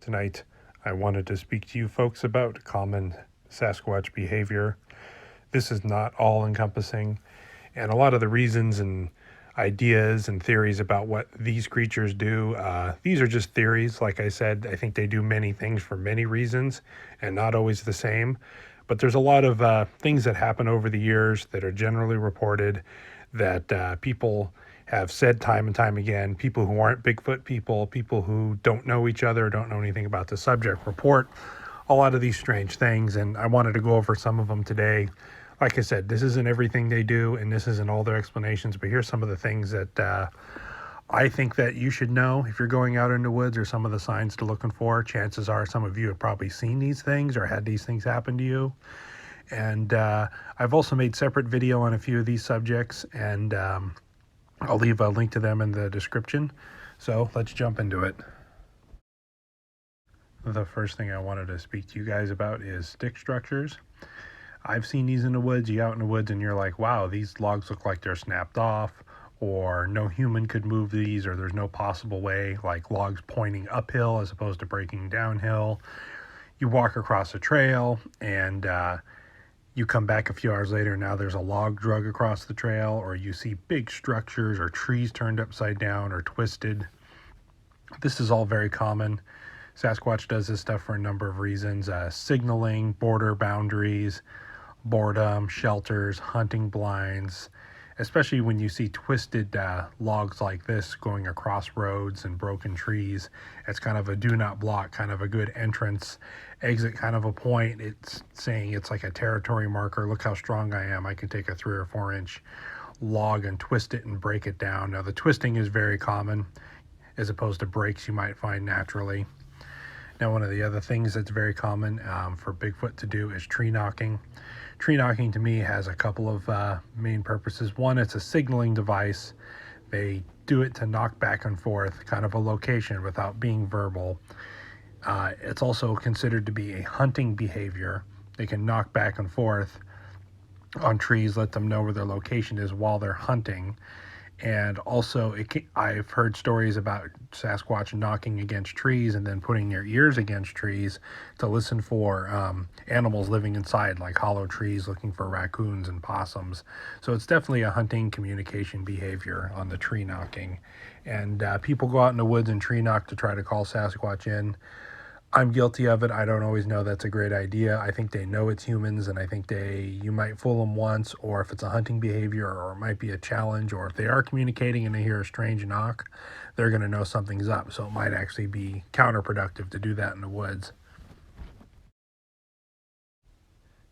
Tonight, I wanted to speak to you folks about common Sasquatch behavior. This is not all encompassing, and a lot of the reasons and ideas and theories about what these creatures do, these are just theories. Like I said, I think they do many things for many reasons and not always the same. But there's a lot of things that happen over the years that are generally reported that people have said time and time again. People who aren't Bigfoot people, people who don't know each other, don't know anything about the subject, report a lot of these strange things. And I wanted to go over some of them today. Like I said, this isn't everything they do, and this isn't all their explanations, but here's some of the things that I think that you should know if you're going out in the woods, or some of the signs to looking for. Chances are some of you have probably seen these things or had these things happen to you. And I've also made separate video on a few of these subjects, and I'll leave a link to them in the description. So let's jump into it. The first thing I wanted to speak to you guys about is stick structures. I've seen these in the woods. You out in the woods and you're like, wow, these logs look like they're snapped off, or no human could move these, or there's no possible way, like logs pointing uphill as opposed to breaking downhill. You walk across a trail and you come back a few hours later, and now there's a log drug across the trail, or you see big structures or trees turned upside down or twisted. This is all very common. Sasquatch does this stuff for a number of reasons: signaling, border boundaries, boredom, shelters, hunting blinds, especially when you see twisted logs like this going across roads and broken trees. It's kind of a do not block, kind of a good entrance, exit kind of a point. It's saying it's like a territory marker. Look how strong I am. I can take a 3 or 4 inch log and twist it and break it down. Now, the twisting is very common as opposed to breaks you might find naturally. Now, one of the other things that's very common for Bigfoot to do is tree knocking. Tree knocking to me has a couple of main purposes. One, it's a signaling device. They do it to knock back and forth, kind of a location without being verbal. It's also considered to be a hunting behavior. They can knock back and forth on trees, let them know where their location is while they're hunting. And also, I've heard stories about Sasquatch knocking against trees and then putting their ears against trees to listen for animals living inside, like hollow trees, looking for raccoons and possums. So it's definitely a hunting communication behavior on the tree knocking. And people go out in the woods and tree knock to try to call Sasquatch in. I'm guilty of it. I don't always know that's a great idea. I think they know it's humans, and I think you might fool them once, or if it's a hunting behavior, or it might be a challenge, or if they are communicating and they hear a strange knock, they're going to know something's up. So it might actually be counterproductive to do that in the woods.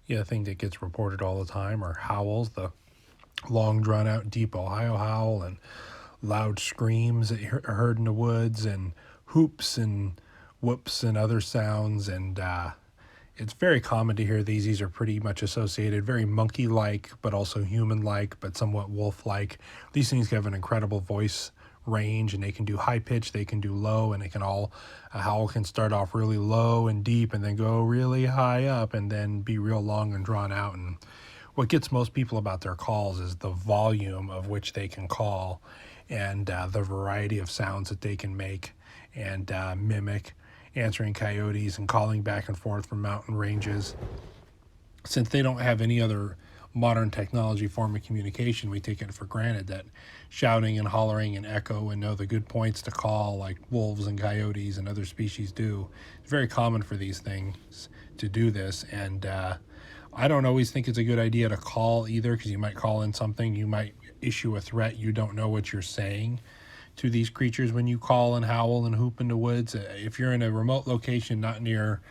Yeah, the thing that gets reported all the time are howls, the long drawn out deep Ohio howl, and loud screams that are heard in the woods, and whoops and whoops and other sounds. And it's very common to hear these. These are pretty much associated, very monkey-like, but also human-like, but somewhat wolf-like. These things have an incredible voice range, and they can do high pitch, they can do low, and a howl can start off really low and deep and then go really high up and then be real long and drawn out. And what gets most people about their calls is the volume of which they can call, and the variety of sounds that they can make and mimic, answering coyotes and calling back and forth from mountain ranges. Since they don't have any other modern technology form of communication, we take it for granted that shouting and hollering and echo and know the good points to call, like wolves and coyotes and other species do. It's very common for these things to do this, and I don't always think it's a good idea to call either, because you might call in something, you might issue a threat, you don't know what you're saying to these creatures when you call and howl and hoop in the woods. If you're in a remote location, not near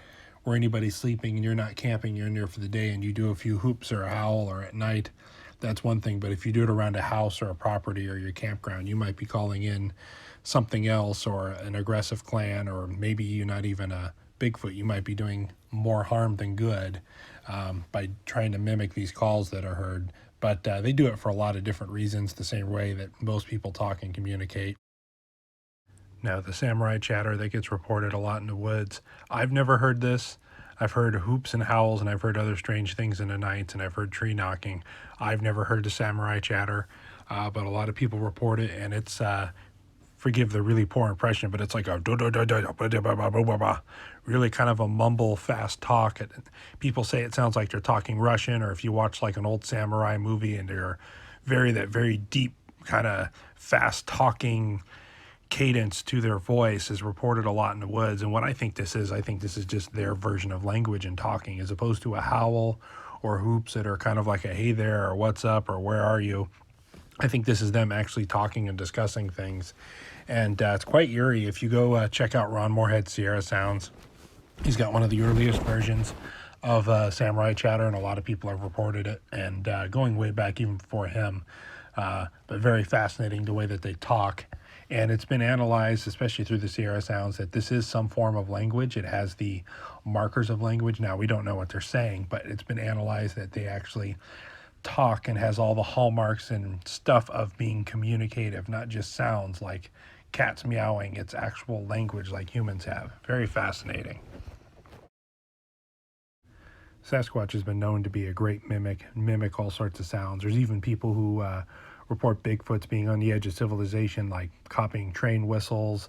where anybody's sleeping, and you're not camping, you're in there for the day, and you do a few hoops or a howl or at night, that's one thing. But if you do it around a house or a property or your campground, you might be calling in something else, or an aggressive clan, or maybe you're not even a Bigfoot. You might be doing more harm than good by trying to mimic these calls that are heard. But they do it for a lot of different reasons, the same way that most people talk and communicate. Now, the samurai chatter that gets reported a lot in the woods, I've never heard this. I've heard hoops and howls, and I've heard other strange things in the nights, and I've heard tree knocking. I've never heard the samurai chatter, but a lot of people report it, and it's forgive the really poor impression, but it's like a really kind of a mumble fast talk. People say it sounds like they're talking Russian, or if you watch like an old samurai movie and they're very deep kind of fast talking cadence to their voice is reported a lot in the woods. And what I think this is just their version of language and talking, as opposed to a howl or whoops that are kind of like a hey there or what's up or where are you. I think this is them actually talking and discussing things. And it's quite eerie. If you go check out Ron Moorhead's Sierra Sounds, he's got one of the earliest versions of Samurai Chatter, and a lot of people have reported it, and going way back even before him. But very fascinating the way that they talk. And it's been analyzed, especially through the Sierra Sounds, that this is some form of language. It has the markers of language. Now, we don't know what they're saying, but it's been analyzed that they actually talk and has all the hallmarks and stuff of being communicative, not just sounds like cats meowing. It's actual language like humans have. Very fascinating. Sasquatch has been known to be a great mimic all sorts of sounds. There's even people who report Bigfoot's being on the edge of civilization, like copying train whistles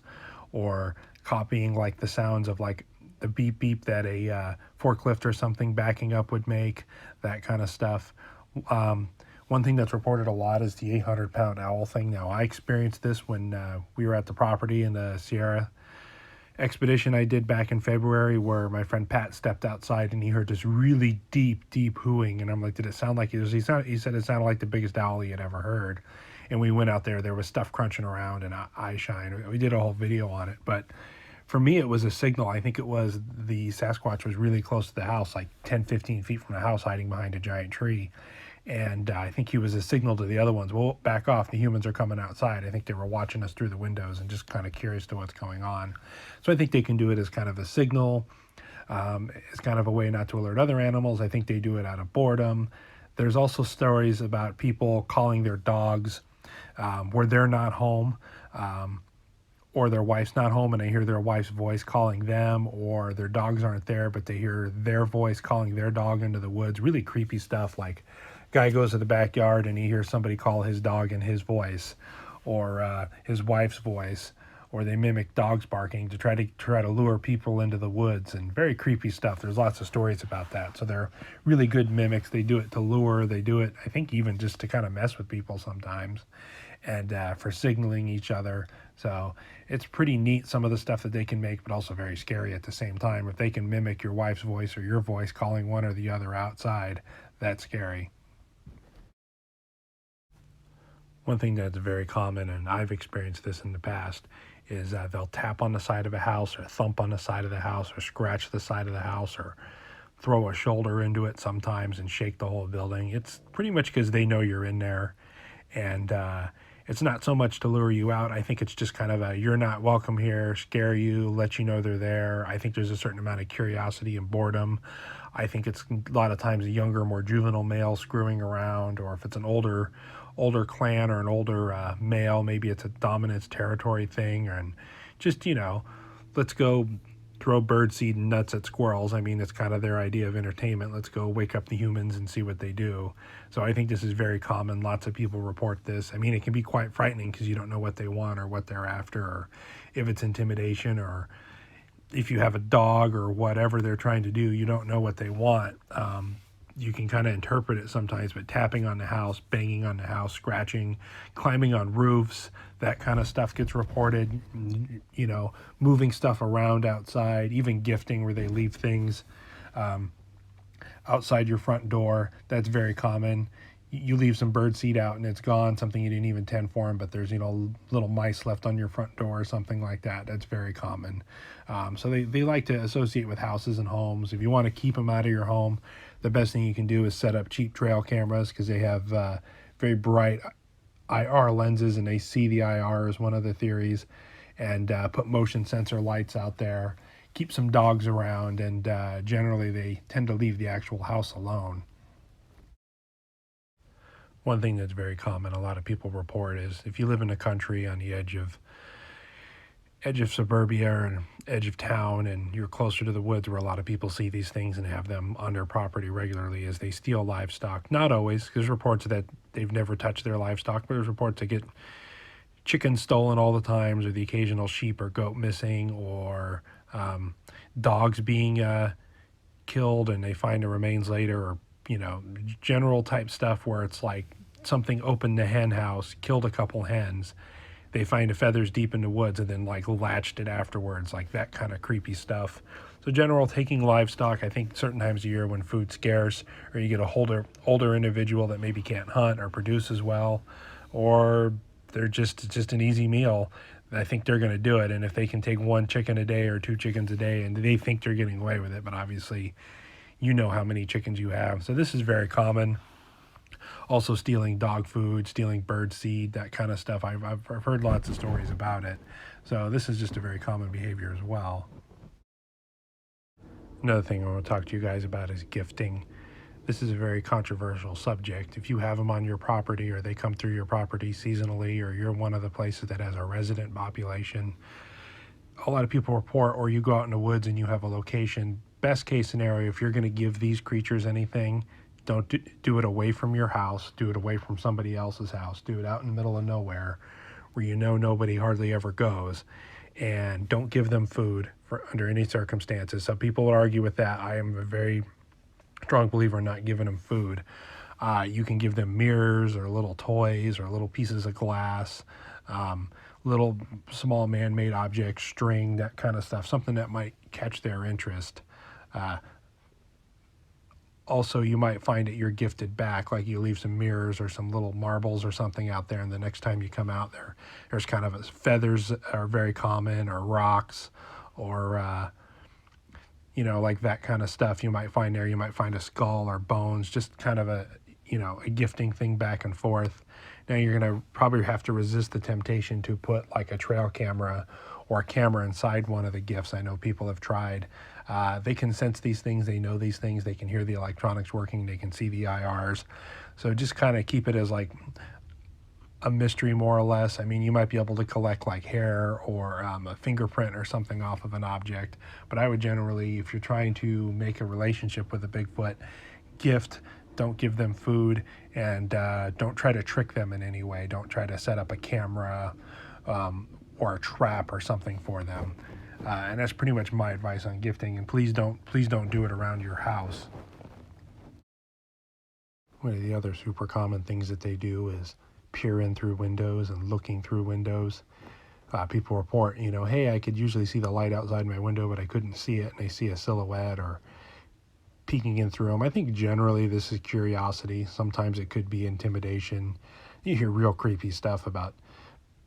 or copying like the sounds of like the beep beep that a forklift or something backing up would make, that kind of stuff. One thing that's reported a lot is the 800-pound owl thing. Now, I experienced this when we were at the property in the Sierra expedition I did back in February, where my friend Pat stepped outside and he heard this really deep hooing, and I'm like, did it sound like it was? He said it sounded like the biggest owl he had ever heard. And we went out there was stuff crunching around and eye shine. We did a whole video on it, but for me it was a signal. I think it was the Sasquatch was really close to the house, like 10-15 feet from the house, hiding behind a giant tree. And I think he was a signal to the other ones, well, back off, the humans are coming outside. I think they were watching us through the windows and just kind of curious to what's going on. So I think they can do it as kind of a signal, as kind of a way not to alert other animals. I think they do it out of boredom. There's also stories about people calling their dogs where they're not home, or their wife's not home and they hear their wife's voice calling them, or their dogs aren't there but they hear their voice calling their dog into the woods. Really creepy stuff, like guy goes to the backyard and he hears somebody call his dog in his voice, or his wife's voice, or they mimic dogs barking to try to lure people into the woods. And very creepy stuff. There's lots of stories about that. So they're really good mimics. They do it to lure. They do it, I think, even just to kind of mess with people sometimes, and for signaling each other. So it's pretty neat, some of the stuff that they can make, but also very scary at the same time. If they can mimic your wife's voice or your voice calling one or the other outside, that's scary. One thing that's very common, and I've experienced this in the past, is they'll tap on the side of a house or thump on the side of the house or scratch the side of the house or throw a shoulder into it sometimes and shake the whole building. It's pretty much because they know you're in there. And it's not so much to lure you out. I think it's just kind of a you're not welcome here, scare you, let you know they're there. I think there's a certain amount of curiosity and boredom. I think it's a lot of times a younger, more juvenile male screwing around, or if it's an older clan or an older male, maybe it's a dominance territory thing, and just, let's go throw birdseed and nuts at squirrels. I mean, it's kind of their idea of entertainment. Let's go wake up the humans and see what they do. So I think this is very common. Lots of people report this. I mean, it can be quite frightening because you don't know what they want or what they're after, or if it's intimidation, or if you have a dog or whatever they're trying to do, you don't know what they want. You can kind of interpret it sometimes, but tapping on the house, banging on the house, scratching, climbing on roofs, that kind of stuff gets reported. Moving stuff around outside, even gifting where they leave things outside your front door. That's very common. You leave some bird seed out and it's gone, something you didn't even tend for them, but there's, little mice left on your front door or something like that. That's very common. So they like to associate with houses and homes. If you want to keep them out of your home, the best thing you can do is set up cheap trail cameras, because they have very bright IR lenses and they see the IR, is one of the theories, and put motion sensor lights out there. Keep some dogs around, and generally they tend to leave the actual house alone. One thing that's very common, a lot of people report, is if you live in the country on the edge of suburbia and edge of town, and you're closer to the woods, where a lot of people see these things and have them on their property regularly, as they steal livestock. Not always. There's reports that they've never touched their livestock, but there's reports that get chickens stolen all the times, or the occasional sheep or goat missing, or um, dogs being killed and they find the remains later, or general type stuff where it's like something opened the hen house, killed a couple hens, they find the feathers deep in the woods and then like latched it afterwards, like that kind of creepy stuff. So general taking livestock, I think certain times of year when food's scarce, or you get a older individual that maybe can't hunt or produce as well, or they're just an easy meal, I think they're going to do it. And if they can take one chicken a day or two chickens a day, and they think they're getting away with it, but obviously you know how many chickens you have. So this is very common. Also stealing dog food, stealing bird seed, that kind of stuff. I've heard lots of stories about it. So this is just a very common behavior as well. Another thing I want to talk to you guys about is gifting. This is a very controversial subject. If you have them on your property, or they come through your property seasonally, or you're one of the places that has a resident population, a lot of people report, or you go out in the woods and you have a location. Best case scenario, if you're going to give these creatures anything, don't do it away from your house. Do it away from somebody else's house. Do it out in the middle of nowhere where nobody hardly ever goes. And don't give them food under any circumstances. So people would argue with that. I am a very strong believer in not giving them food. You can give them mirrors or little toys or little pieces of glass, little small man-made objects, string, that kind of stuff, something that might catch their interest. Also, you might find that you're gifted back, like you leave some mirrors or some little marbles or something out there, and the next time you come out there's kind of feathers are very common, or rocks, or like that kind of stuff you might find there. You might find a skull or bones, just kind of a gifting thing back and forth. Now you're going to probably have to resist the temptation to put like a trail camera or a camera inside one of the gifts. I know people have tried. They can sense these things, they know these things, they can hear the electronics working, they can see the IRs. So just kind of keep it as like a mystery, more or less. I mean, you might be able to collect like hair or a fingerprint or something off of an object, but I would generally, if you're trying to make a relationship with a Bigfoot, don't give them food, and don't try to trick them in any way. Don't try to set up a camera or a trap or something for them. And that's pretty much my advice on gifting. And please don't do it around your house. One of the other super common things that they do is peer in through windows and looking through windows. People report, hey, I could usually see the light outside my window, but I couldn't see it, and they see a silhouette, or peeking in through them. I think generally this is curiosity. Sometimes it could be intimidation. You hear real creepy stuff about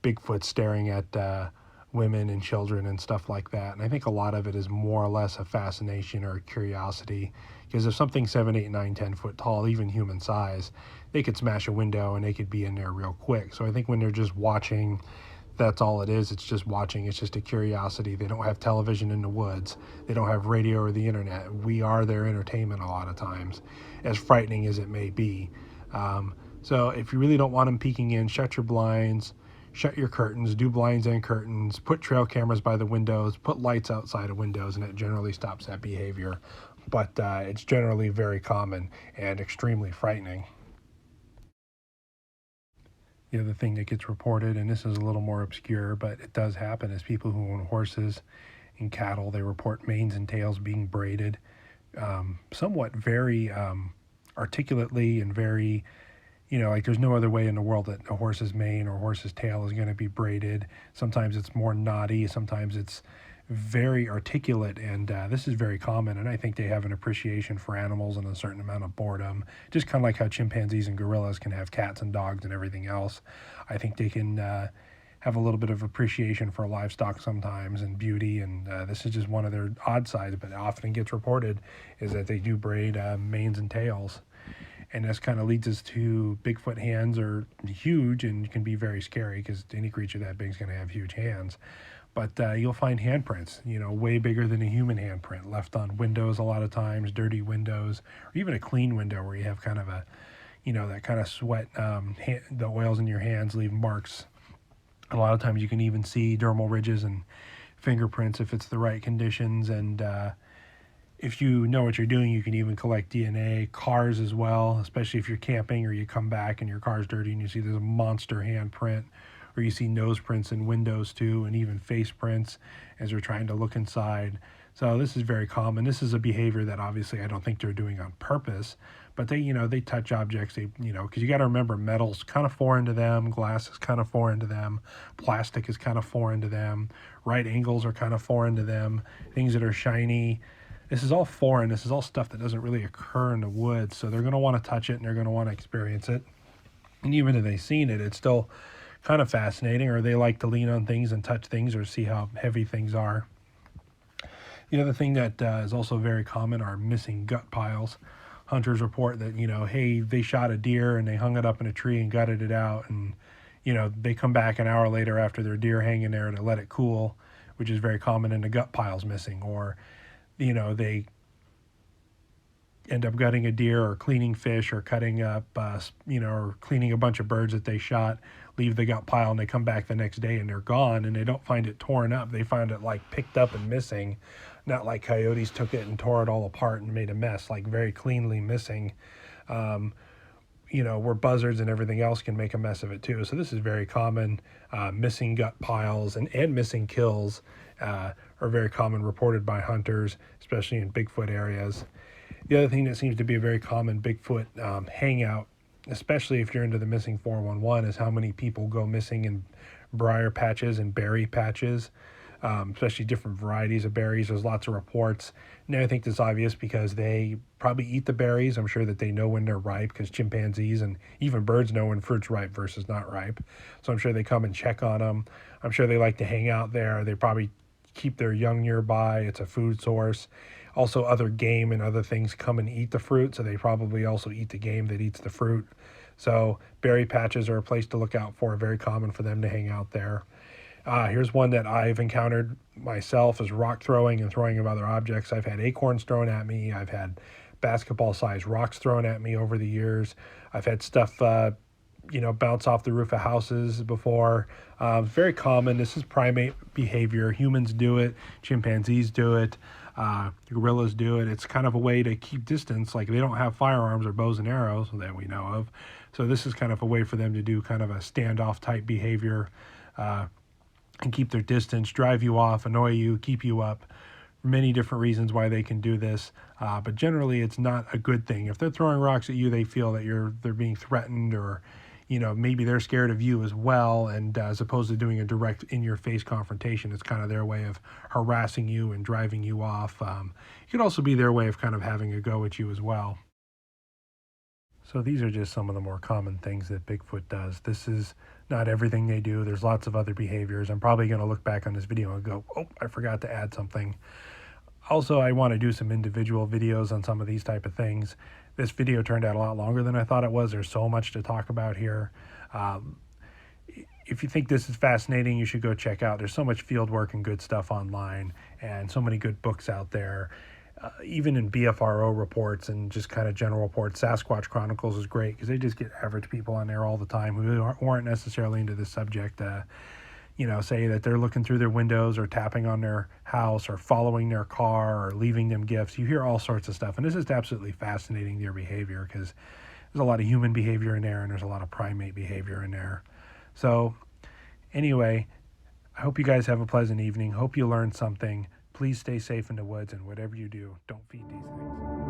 Bigfoot staring at women and children and stuff like that. And I think a lot of it is more or less a fascination or a curiosity, because if something's 7, 8, 9, 10 foot tall, even human size, they could smash a window and they could be in there real quick. So I think when they're just watching, that's all it is. It's just watching. It's just a curiosity. They don't have television in the woods. They don't have radio or the internet. We are their entertainment a lot of times, as frightening as it may be. So if you really don't want them peeking in, shut your blinds, shut your curtains, do blinds and curtains, put trail cameras by the windows, put lights outside of windows, and it generally stops that behavior. But it's generally very common and extremely frightening. The other thing that gets reported, and this is a little more obscure, but it does happen, is people who own horses and cattle. They report manes and tails being braided, somewhat very articulately, and very, like there's no other way in the world that a horse's mane or horse's tail is going to be braided. Sometimes it's more knotty, sometimes it's very articulate, and this is very common. And I think they have an appreciation for animals and a certain amount of boredom, just kind of like how chimpanzees and gorillas can have cats and dogs and everything else. I think they can have a little bit of appreciation for livestock sometimes, and beauty, and this is just one of their odd sides, but often gets reported, is that they do braid manes and tails. And this kind of leads us to Bigfoot hands are huge and can be very scary, because any creature that big is going to have huge hands. But you'll find handprints, way bigger than a human handprint, left on windows a lot of times, dirty windows, or even a clean window where you have kind of a, that kind of sweat, the oils in your hands leave marks. A lot of times you can even see dermal ridges and fingerprints if it's the right conditions. And if you know what you're doing, you can even collect DNA, cars as well, especially if you're camping or you come back and your car's dirty and you see there's a monster handprint or you see nose prints in windows too, and even face prints as they're trying to look inside. So this is very common. This is a behavior that obviously I don't think they're doing on purpose, but they touch objects, because you got to remember metal's kind of foreign to them, glass is kind of foreign to them, plastic is kind of foreign to them, right angles are kind of foreign to them, things that are shiny. This is all foreign. This is all stuff that doesn't really occur in the woods. So they're going to want to touch it and they're going to want to experience it. And even if they've seen it, it's still kind of fascinating, or they like to lean on things and touch things or see how heavy things are. The other thing that is also very common are missing gut piles. Hunters report that, hey, they shot a deer and they hung it up in a tree and gutted it out. And, they come back an hour later after their deer hanging there to let it cool, which is very common, and the gut pile's missing. Or they end up gutting a deer or cleaning fish or cutting up, or cleaning a bunch of birds that they shot, leave the gut pile, and they come back the next day and they're gone, and they don't find it torn up. They find it like picked up and missing, not like coyotes took it and tore it all apart and made a mess, like very cleanly missing, where buzzards and everything else can make a mess of it too. So this is very common. Missing gut piles and missing kills are very common, reported by hunters, especially in Bigfoot areas. The other thing that seems to be a very common Bigfoot hangout, especially if you're into the missing 411, is how many people go missing in briar patches and berry patches, especially different varieties of berries. There's lots of reports. Now I think that's obvious because they probably eat the berries. I'm sure that they know when they're ripe, because chimpanzees and even birds know when fruit's ripe versus not ripe. So I'm sure they come and check on them. I'm sure they like to hang out there. They probably keep their young nearby. It's a food source. Also, other game and other things come and eat the fruit, so they probably also eat the game that eats the fruit. So berry patches are a place to look out for. Very common for them to hang out there. Here's one that I've encountered myself, is rock throwing and throwing of other objects. I've had acorns thrown at me. I've had basketball-sized rocks thrown at me over the years. I've had stuff bounce off the roof of houses before. Very common. This is primate behavior. Humans do it. Chimpanzees do it. Gorillas do it. It's kind of a way to keep distance. Like, they don't have firearms or bows and arrows that we know of. So this is kind of a way for them to do kind of a standoff type behavior, and keep their distance, drive you off, annoy you, keep you up. Many different reasons why they can do this, but generally it's not a good thing. If they're throwing rocks at you, they feel that they're being threatened, or maybe they're scared of you as well, and as opposed to doing a direct in-your-face confrontation, it's kind of their way of harassing you and driving you off. It could also be their way of kind of having a go at you as well. So these are just some of the more common things that Bigfoot does. This is not everything they do. There's lots of other behaviors. I'm probably going to look back on this video and go, oh, I forgot to add something. Also, I want to do some individual videos on some of these type of things. This video turned out a lot longer than I thought it was. There's so much to talk about here. If you think this is fascinating, you should go check out. There's so much field work and good stuff online, and so many good books out there. Even in BFRO reports and just kind of general reports, Sasquatch Chronicles is great because they just get average people on there all the time who aren't necessarily into this subject. Say that they're looking through their windows or tapping on their house or following their car or leaving them gifts. You hear all sorts of stuff, and it's just absolutely fascinating, their behavior, because there's a lot of human behavior in there and there's a lot of primate behavior in there. So anyway, I hope you guys have a pleasant evening. Hope you learned something. Please stay safe in the woods, and whatever you do, don't feed these things.